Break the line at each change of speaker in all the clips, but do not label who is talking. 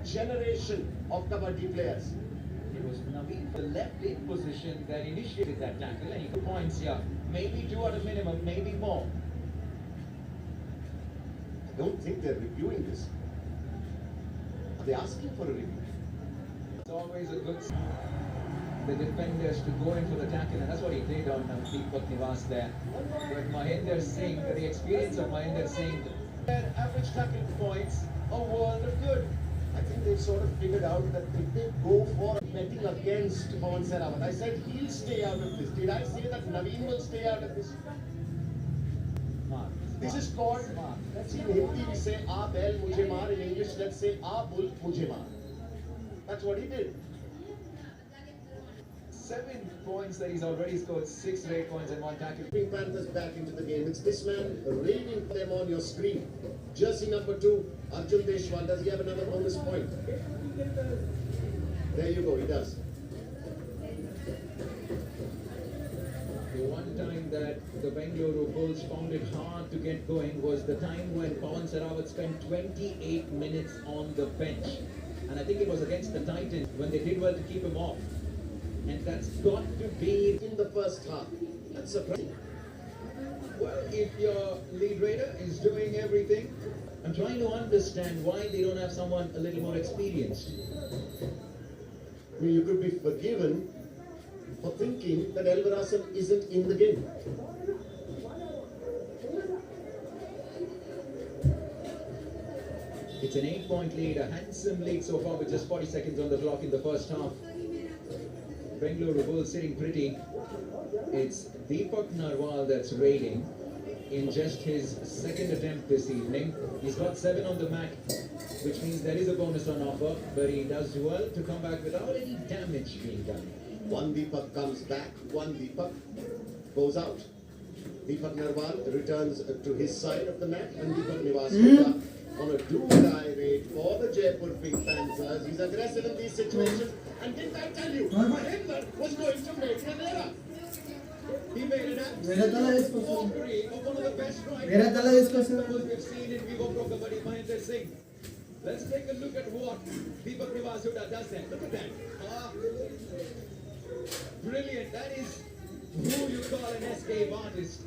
generation of Kabaddi players.
It was Naveen for the left in position that initiated that tackle, and he got points here. Maybe 2 at a minimum, maybe more.
I don't think they're reviewing this. Are they asking for a review?
It's always a good sign. The defenders to go in for the tackle, and that's what he did on Deepak Nivas there. But Inder Singh, the experience of Inder Singh, average tackle points, a world of good.
I think they've sort of figured out that if they go for betting against Pavan Sehrawat, I said he'll stay out of this. Did I say that Naveen will stay out of this? This is called, let's see, in Hindi we say, "Aa bell mujhe maar." In English, let's say, "Aa bull mujhe maar." That's what he did.
7 points that he's already scored, 6 straight points and 1 tackle.
Bring Panthers back into the game. It's this man raining for them on your screen. Jersey number 2, Arjun Deshwal. Does he have another bonus point? There you go, he does.
The one time that the Bengaluru Bulls found it hard to get going was the time when Pawan Sehrawat spent 28 minutes on the bench. And I think it was against the Titans when they did well to keep him off. And that's got to be
In the first half. That's surprising.
well, if your lead raider is doing everything, I'm trying to understand why they don't have someone a little more experienced.
I mean, you could be forgiven for thinking that Elavarasan isn't in the game.
It's an 8-point lead, a handsome lead so far with just 40 seconds on the clock in the first half. Bengaluru Bulls sitting pretty. It's Deepak Narwal that's raiding in just his second attempt this evening. He's got 7 on the mat, which means there is a bonus on offer, but he does well to come back without any damage being done.
One Deepak comes back, one Deepak goes out. Deepak Narwal returns to his side of the mat, and Deepak Nivas goes up on a do-or-die raid for the Jaipur Pink Panthers. He's aggressive in these situations, and didn't I tell you, Mahendra was going to make an error. He made an absolute mockery of one of the best riders we've seen in Vivo Pro Kabaddi, Inder Singh. Let's take a look at what Deepak Nivas does then. Look at that. Brilliant. That is who you call an escape artist.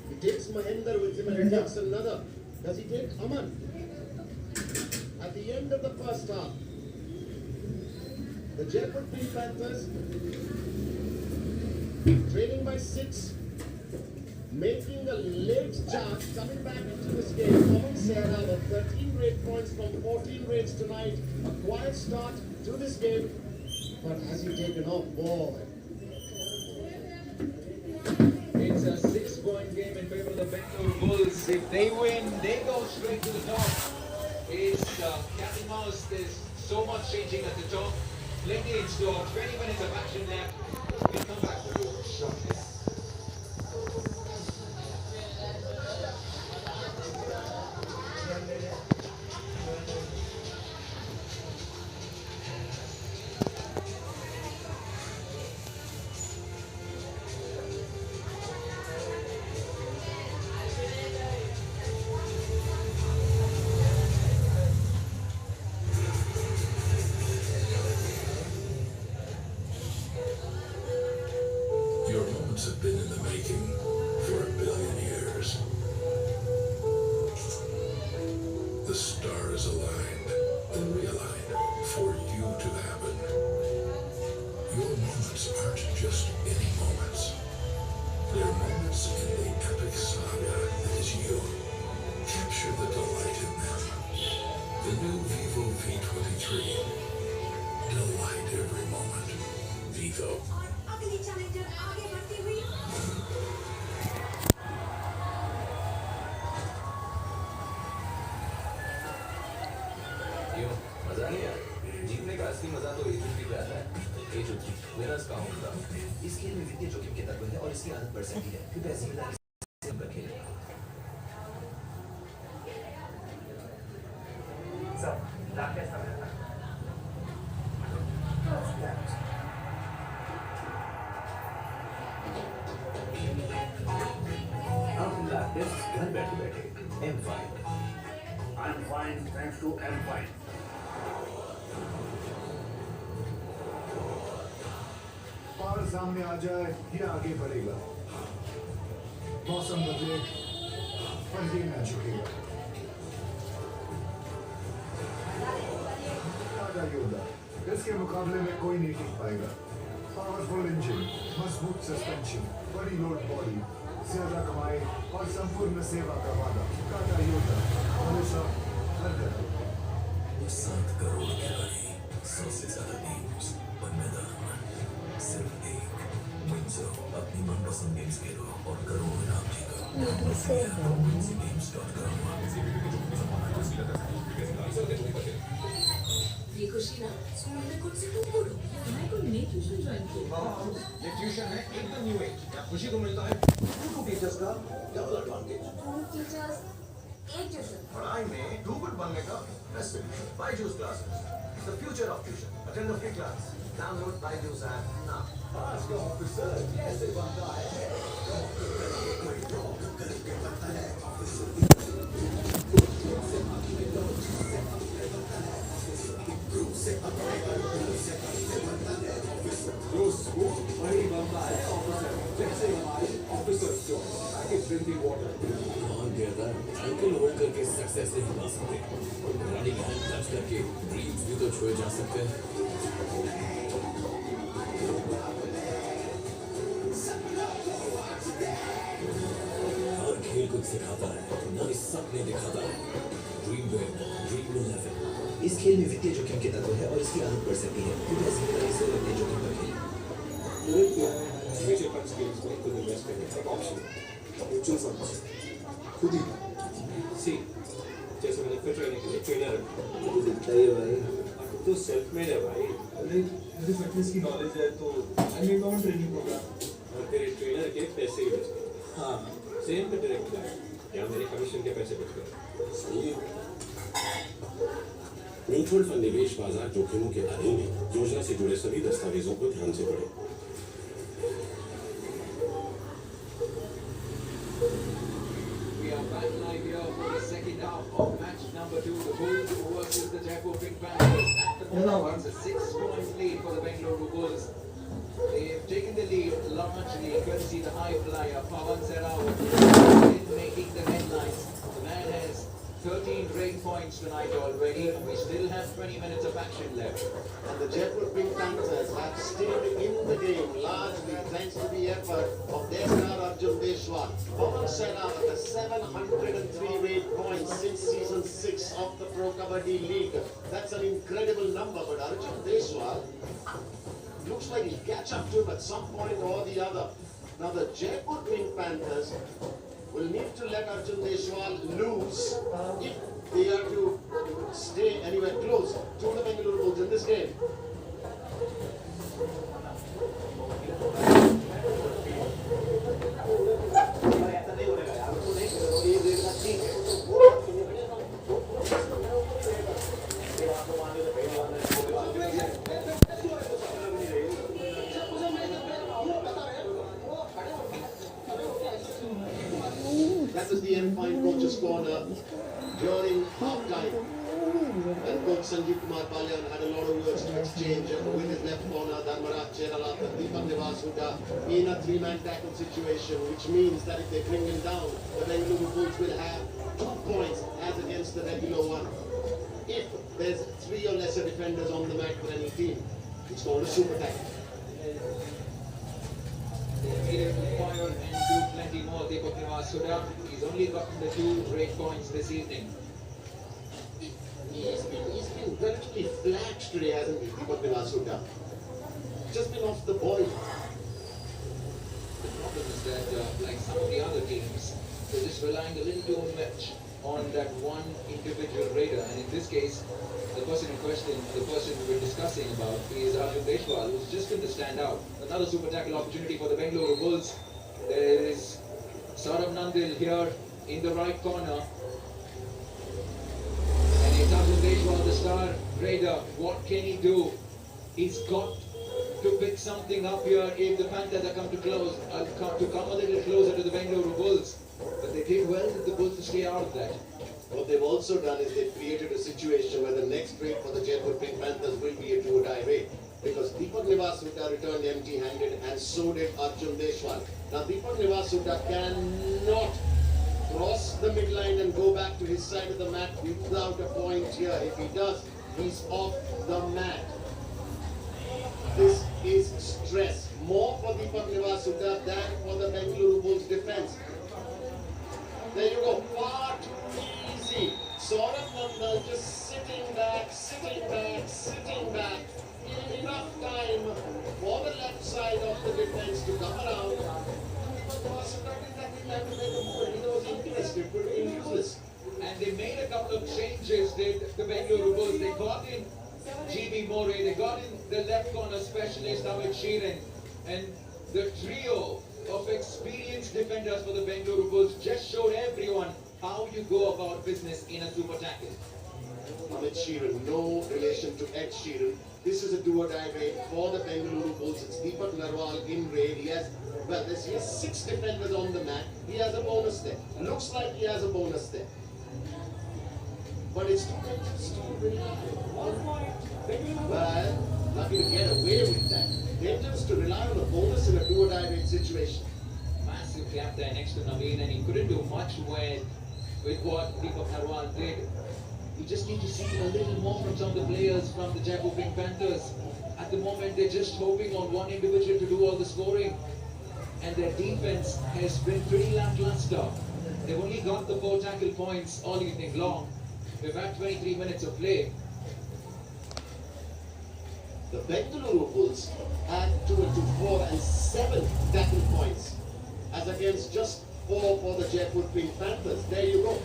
He takes Mahendra with him and he takes another. Does he take Aman? At the end of the first half, the Jaipur Pink Panthers trailing by 6, making a late charge, coming back into this game. Pavan Sehrawat, 13 raid points from 14 raids tonight. A quiet start to this game, but has he taken off? Boy.
It's a 6-point game in favor of the Bengaluru Bulls. If they win, they go straight to the top. It's cat and mouse. There's so much changing at the top. Plenty in store. 20 minutes of action left. We'll come back to you shortly.
Your moments have been in the making for 1 billion years. The stars aligned and realigned for you to happen. Your moments aren't just any moments. They're moments in the epic saga that is you. Capture the delight in them. The new Vivo V23. Delight every moment. Vivo.
अगली challenger आगे बढ़ती हुई
क्यों मजा नहीं आया जीतने का असली मजा तो एक जुटी पे आता है एक जुटी विनर्स का होगा इस खेल में वित्तीय जोखिम के तत्व है और इसकी आदत बढ़ सकती है क्योंकि ऐसी खिलाड़ी से हम खेलें सब लाके समय घर बैठे बैठे M5
I'm fine, thanks to I'm fine. Power सामने आ जाए ये आगे बढ़ेगा मौसम बदले पर ये न झुकेगा ताजा योद्धा इसके मुकाबले में कोई नहीं टिक पाएगा पावरफुल इंजन मजबूत सस्पेंशन बड़ी लोड बॉडी ज्यादा कमाए और संपूर्ण सेवा का वादा ताजा योद्धा हमेशा हर जगह
7 करोड़ खिलाड़ी 100 से ज्यादा टीम्स पर मैदान सिर्फ एक विंसो अपनी मनपसंद गेम्स खेलो और करो इनाम जीतो
ये खुशी ना स्कूल में कुछ से तुम बोलो मैं कोई नई ट्यूशन ज्वाइन की
ये ट्यूशन है एकदम न्यू एज क्या खुशी को मिलता है टू टीचर्स का डबल एडवांटेज
टीचर्स एक ट्यूशन
पढ़ाई में टू गुड बनने का best solution Byju's classes the future of tuition attend a free class download Byju's app now आज का ऑफिसर कैसे बनता है वही बनता है ऑफिसर जैसे हमारे ऑफिसर जो पैकेज ड्रिंकिंग वाटर
कौन कहता है अंकल होकर के सक्सेस नहीं पा सकते गाड़ी का हैंड टच करके ड्रीम्स भी तो छुए जा सकते हैं हर खेल कुछ सिखाता है नए सपने दिखाता है ड्रीम विद ड्रीम 11
इस खेल में वित्तीय जोखिम के तत्व है और इसकी आदत पड़ सकती है क्योंकि ऐसी तरह से वित्तीय जोखिम पर खेल
म्यूचुअल फंड्स के इसमें खुद इन्वेस्ट करने का ऑप्शन म्यूचुअल फंड्स खुद ही सी जैसे मैंने फिट रहने के लिए ट्रेनर
मुझे दिखता ही है भाई
तो सेल्फ मेड है भाई
मुझे फिटनेस की नॉलेज है तो I make my own training program
और तेरे ट्रेनर के पैसे भी बचते हाँ सेम पे डायरेक्ट या मेरे कमीशन के पैसे बच गए
म्यूचुअल फंड निवेश बाजार जोखिमों के अधीन है योजना से जुड़े सभी दस्तावेजों को ध्यान से पढ़ें
We are back live here for the second half of match number 2. The Bulls versus the Jaipur Pink Panthers. At the moment, it's a 6-point lead for the Bengaluru Bulls. They've taken the lead largely. You can see the high flyer, Pavan TR making the headlines. The man has 13 break points tonight already. We still have 20 minutes of action left.
And the Jaipur Pink Panthers have stayed in the game largely thanks to the effort of their star Arjun Deshwar. Pawan TR with a 703 rate points since season 6 of the Pro Kabaddi League. That's an incredible number, but Arjun Deshwar looks like he'll catch up to him at some point or the other. Now the Jaipur Pink Panthers will need to let Arjun Deshwar lose if they are to stay anywhere close to the Bengaluru Bulls in this game. That was the end point coach's corner during half time. And coach Sanjeev Kumar Balyan had a lot of words to exchange with his left corner, Dharmaraj Cherala, Deepak Nivasuda, in a three-man tackle situation, which means that if they bring him down, the Bengaluru Bulls will have 2 points as against the regular one. If there's 3 or lesser defenders on the mat for any team, it's called a super tackle.
Needed to fire and do plenty more. Deepak Nivasuda, he's only gotten the 2 break points this evening.
He's been relatively flat today, hasn't he, Deepak Nivasuda? Just been off the ball.
The problem is that, like some of the other teams, they're just relying a little too much on that one individual raider. And in this case, the person in question, the person we're discussing about, is Arjun Deshwar, who's just going to stand out. Another super tackle opportunity for the Bengaluru Bulls. There is Saurabh Nandal here in the right corner. And it's Arjun Deshwar, the star raider. What can he do? He's got to pick something up here if the Panthers are come a little closer to the Bengaluru Bulls. But they did well with the Bulls to stay out of that.
What they've also done is they've created a situation where the next raid for the Jaipur Pink Panthers will be a do-or-die raid. Because Deepak Nivasuta returned empty-handed and so did Arjun Deshwal. Now Deepak Nivasuta cannot cross the midline and go back to his side of the mat without a point here. If he does, he's off the mat. This is stress. More for Deepak Nivasuta than for the Bengaluru Bulls defense. There you go. Far too easy. Saurabh Nandal just sitting back, giving enough time for the left side of the defense to come around. Deepak Nivasuta didn't have to make a move. He was interested, but useless.
And they made a couple of changes, did the Bengaluru Bulls. They got in GB More, they got in the left corner specialist Amit Sheoran, and the trio of experienced defenders for the Bengaluru Bulls just showed everyone how you go about business in a super tackle.
Amit Sheoran, no relation to Ed Sheeran. This is a do-or-die raid for the Bengaluru Bulls. It's Deepak Narwal in raid. He has 6 defenders on the mat. He has a bonus there. Looks like he has a bonus there. But it's too dangerous to rely. Well, lucky to get away with that. Dangerous to rely on a bonus in a do-or-die raid situation.
Massive gap there next to Naveen, and he couldn't do much with what Deepak Narwal did. You just need to see a little more from some of the players from the Jaipur Pink Panthers. At the moment, they're just hoping on one individual to do all the scoring. And their defense has been pretty lackluster. They've only got the 4 tackle points all evening long. We've had 23 minutes of play.
The Bengaluru Bulls had 2 to 4 and 7 tackle points, as against just 4 for the Jaipur Pink Panthers. There you go.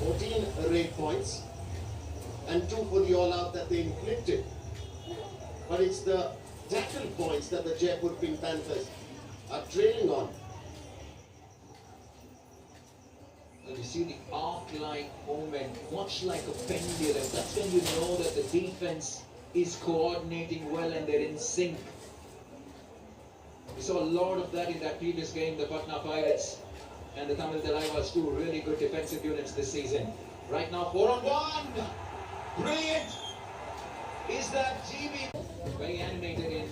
14 raid points and 2 for the all-out that they inflicted. But it's the tackle points that the Jaipur Pink Panthers are trailing on.
And you see the arc-like movement, much like a pendulum. That's when you know that the defense is coordinating well and they're in sync. We saw a lot of that in that previous game, the Patna Pirates and the Tamil Talaivas, 2 really good defensive units this season. Right now, 4-on-1! Brilliant! Is that GB? Very animated in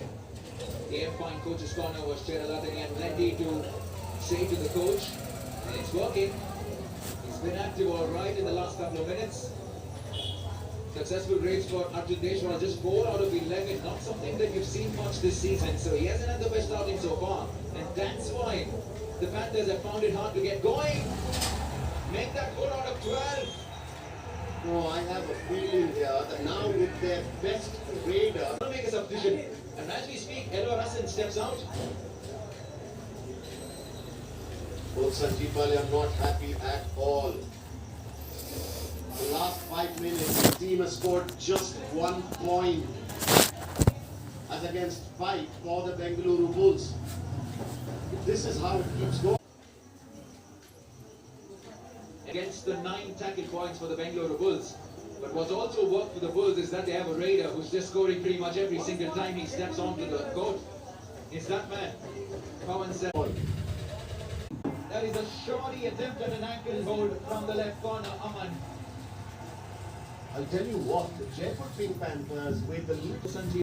the F1 coach's corner was Sheoran, and he had plenty to say to the coach. And it's working. He's been active all right in the last couple of minutes. Successful raids for Arjun Deshwal, just 4 out of 11. Not something that you've seen much this season. So he hasn't had the best outing so far. And that's why the Panthers have found it hard to get going. Make that 4 out of 12.
No, I have a feeling here that now with their best raider,
Make a substitution. And as we speak, Elavarasan steps out.
both Sanjeev are not happy at all. The last 5 minutes, the team has scored just 1 point, as against 5 for the Bengaluru Bulls. This is how it keeps going.
Against the 9 tackle points for the Bengaluru Bulls. But what's also worked for the Bulls is that they have a Raider who's just scoring pretty much every single time he steps onto the court. It's that man, Pawan. That is a shoddy attempt at an ankle hold from the left corner, Aman.
I'll tell you what, the Jaipur Pink Panthers with the lead.
Sanjeev